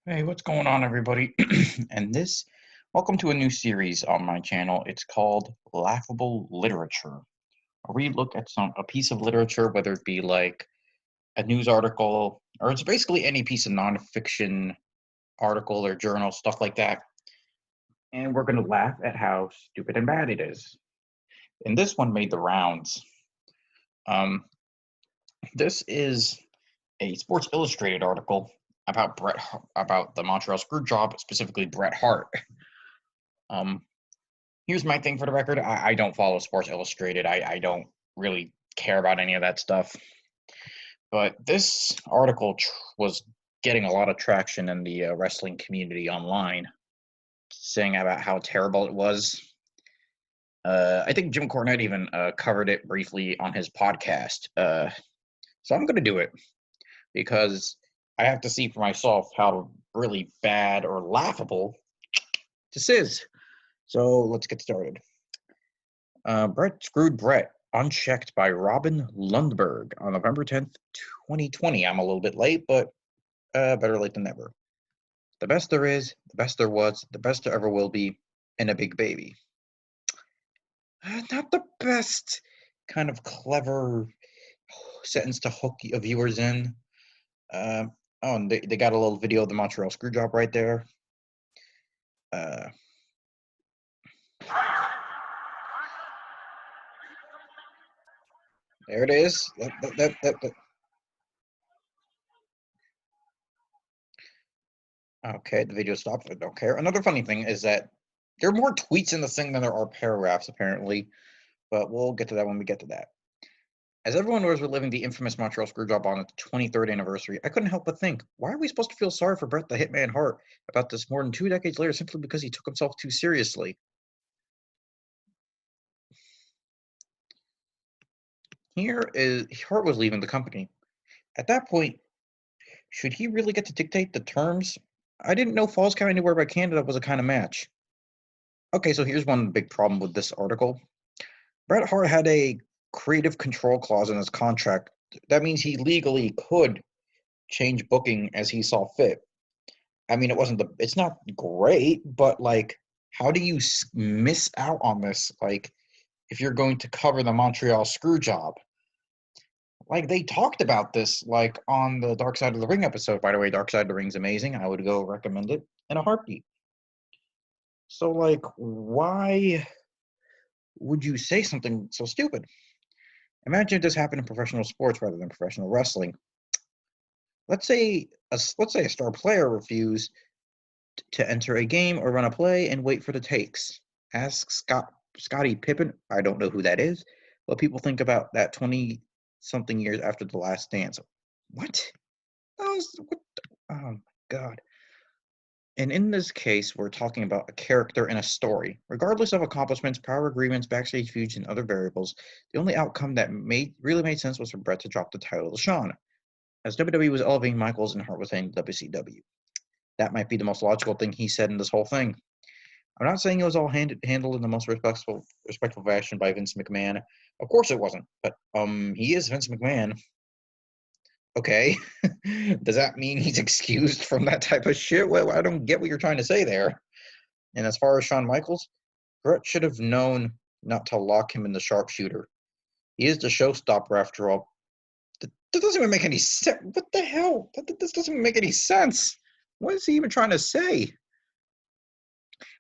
Hey, what's going on, everybody? Welcome to a new series on my channel. It's called Laughable Literature, where we look at a piece of literature, whether it be like a news article, or it's basically any piece of nonfiction article or journal, stuff like that. And we're going to laugh at how stupid and bad it is. And this one made the rounds. Um, this is a Sports Illustrated article about about the Montreal Screwjob, specifically Bret Hart. Um, Here's my thing for the record. I don't follow Sports Illustrated. I don't really care about any of that stuff. But this article was getting a lot of traction in the wrestling community online, saying about how terrible it was. I think Jim Cornette even covered it briefly on his podcast. So I'm going to do it because I have to see for myself how really bad or laughable this is. So let's get started. Bret screwed Bret, Unchecked by Robin Lundberg on November 10th, 2020. I'm a little bit late, but better late than never. The best there is, the best there was, the best there ever will be, and a big baby. Not the best kind of clever sentence to hook viewers in. Uh, oh, and they got a little video of the Montreal Screwjob right there. Uh, there it is. Okay, the video stopped. I don't care. Another funny thing is that there are more tweets in this thing than there are paragraphs, apparently, but we'll get to that when we get to that. As everyone was reliving the infamous Montreal Screwjob on its 23rd anniversary, I couldn't help but think, why are we supposed to feel sorry for Bret the Hitman Hart about this more than 2 decades later simply because he took himself too seriously? Hart was leaving the company. At that point, should he really get to dictate the terms? I didn't know Falls Count Anywhere by Canada was a kind of match. Okay, so here's one big problem with this article. Bret Hart had a creative control clause in his contract. That means he legally could change booking as he saw fit. I mean, it's not great, but like, how do you miss out on this? Like, if you're going to cover the Montreal screw job, like they talked about this, like on the Dark Side of the Ring episode. By the way, Dark Side of the Ring's amazing. I would go recommend it in a heartbeat. So, like, why would you say something so stupid? Imagine if this happened in professional sports rather than professional wrestling. Let's say a star player refused to enter a game or run a play and wait for the takes. Ask Scottie Pippen. I don't know who that is, but people think about that 20 something years after the last dance. What? What? Oh my god. And in this case, we're talking about a character in a story. Regardless of accomplishments, power agreements, backstage feuds, and other variables, the only outcome that really made sense was for Bret to drop the title to Shawn, as WWE was elevating Michaels and Hart was saying WCW. That might be the most logical thing he said in this whole thing. I'm not saying it was all handled in the most respectful fashion by Vince McMahon. Of course it wasn't, but he is Vince McMahon. Okay, does that mean he's excused from that type of shit? Well, I don't get what you're trying to say there. And as far as Shawn Michaels, Bret should have known not to lock him in the sharpshooter. He is the showstopper after all. That doesn't even make any sense. What the hell? This doesn't even make any sense. What is he even trying to say?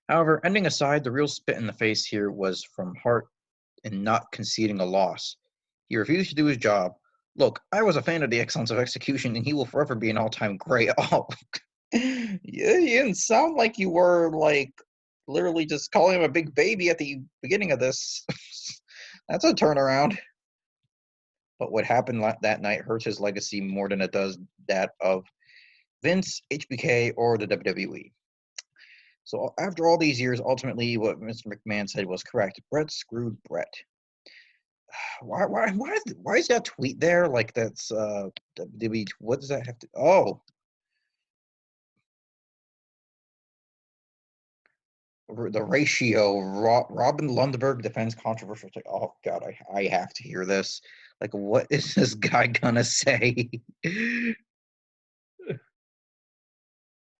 However, ending aside, the real spit in the face here was from Hart in not conceding a loss. He refused to do his job. Look, I was a fan of the excellence of execution, and he will forever be an all-time great. Oh, yeah, you didn't sound like you were like literally just calling him a big baby at the beginning of this. That's a turnaround. But what happened that night hurts his legacy more than it does that of Vince, HBK, or the WWE. So after all these years, ultimately, what Mr. McMahon said was correct. Bret screwed Bret. Why is that tweet there? Like that's WWE. What does that have to? Oh, the ratio. Robin Lundberg defends controversial. Oh God, I have to hear this. Like, what is this guy gonna say?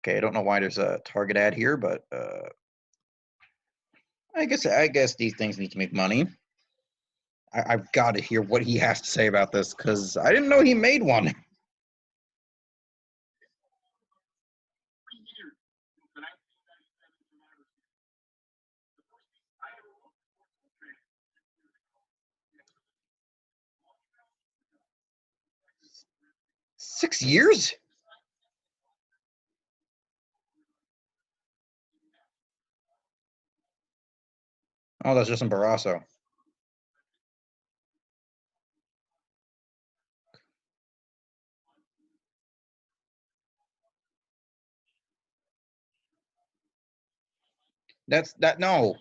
Okay, I don't know why there's a Target ad here, but I guess these things need to make money. I've got to hear what he has to say about this because I didn't know he made one. 6 years? Oh, that's just in Barrasso. That's that. No,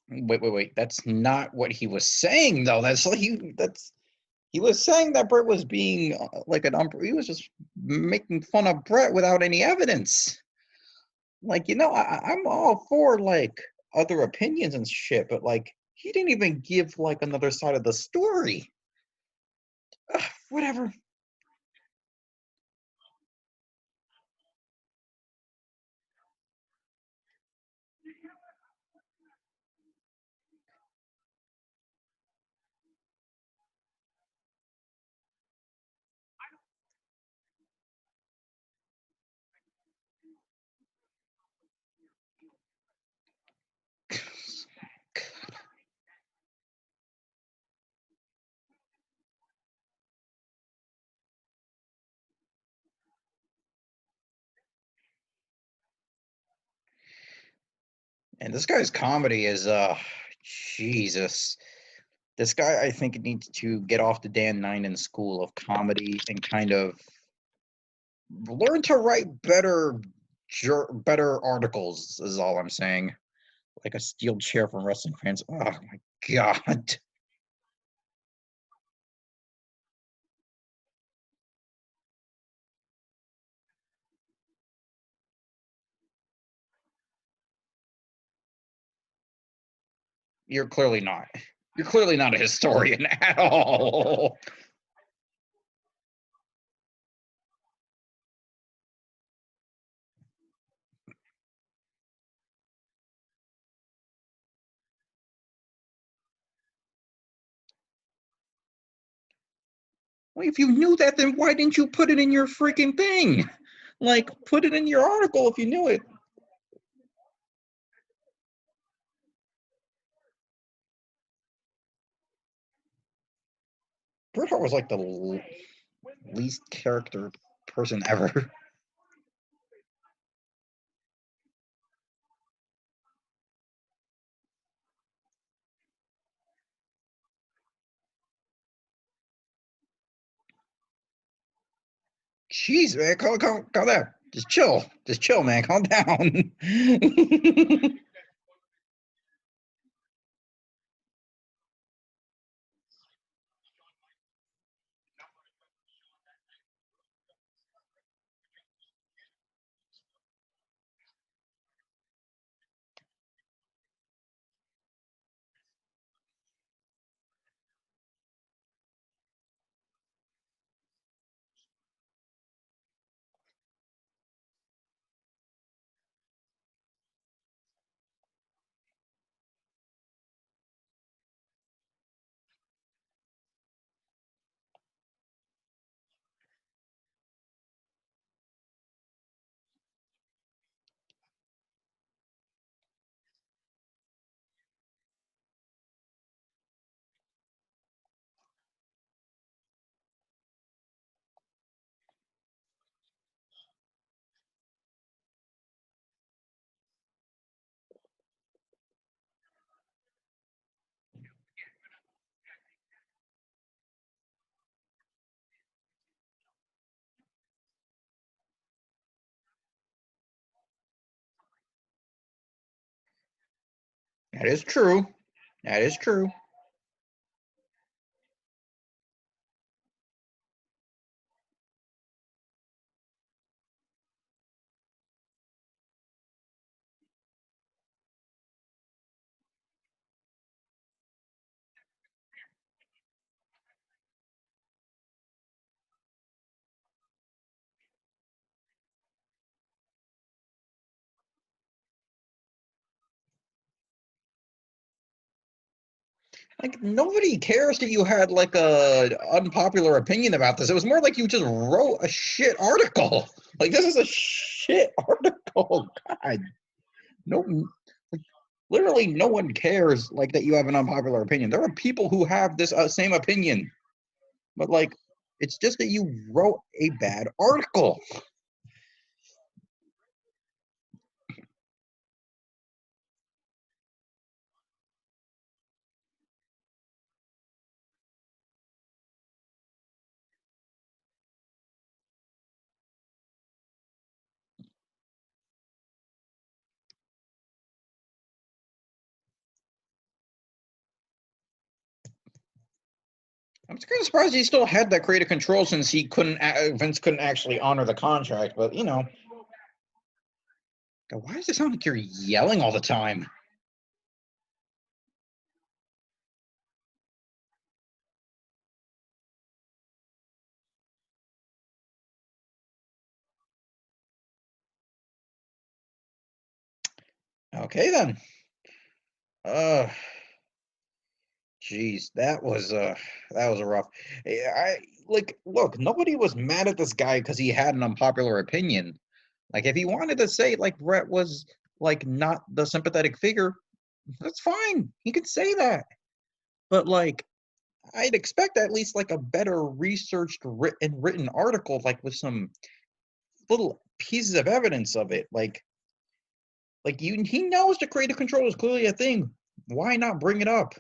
wait. That's not what he was saying, though. That's like he. That's he was saying that Bret was being like an he was just making fun of Bret without any evidence. Like I'm all for like other opinions and shit, but like he didn't even give like another side of the story. Ugh, whatever. And this guy's comedy is Jesus. This guy I think needs to get off the Dan Ninen school of comedy and kind of learn to write better articles is all I'm saying. Like a steel chair from wrestling fans. Oh my god. You're clearly not. You're clearly not a historian at all. Well, if you knew that, then why didn't you put it in your freaking thing? Like, put it in your article if you knew it. Bret Hart was like the least character person ever. Jeez, man, calm down. Just chill. Just chill, man. Calm down. That is true. That is true. Like, nobody cares that you had like a unpopular opinion about this. It was more like you just wrote a shit article. Like, this is a shit article. God, no, like, literally no one cares like that you have an unpopular opinion. There are people who have this same opinion, but like, it's just that you wrote a bad article. I'm kind of surprised he still had that creative control since he couldn't. Vince couldn't actually honor the contract, but you know. God, why does it sound like you're yelling all the time? Okay then. Uh, Jeez, that was a rough. I like look. Nobody was mad at this guy because he had an unpopular opinion. Like if he wanted to say like Bret was like not the sympathetic figure, that's fine. He could say that. But like I'd expect at least like a better researched written article, like with some little pieces of evidence of it. Like you, he knows the creative control is clearly a thing. Why not bring it up?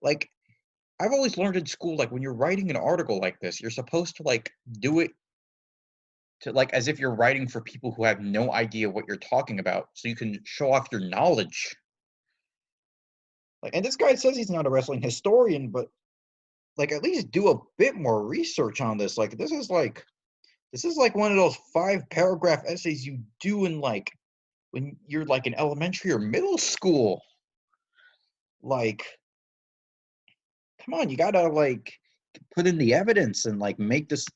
Like I've always learned in school, like when you're writing an article like this, you're supposed to like do it to like as if you're writing for people who have no idea what you're talking about, so you can show off your knowledge. Like, and this guy says he's not a wrestling historian, but like at least do a bit more research on this. Like this is like one of those 5 paragraph essays you do in like when you're like in elementary or middle school. Like, come on, you gotta like put in the evidence and like make this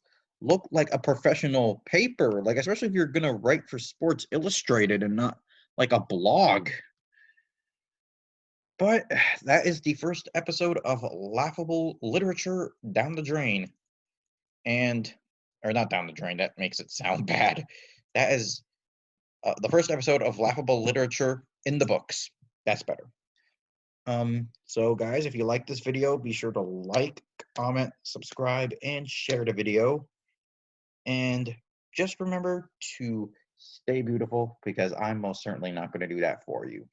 look like a professional paper. Like, especially if you're gonna write for Sports Illustrated and not like a blog. But that is the first episode of Laughable Literature Down the Drain. And, or not down the drain, that makes it sound bad. That is the first episode of Laughable Literature in the books. That's better. So guys, if you like this video, be sure to like, comment, subscribe, and share the video. And just remember to stay beautiful because I'm most certainly not going to do that for you.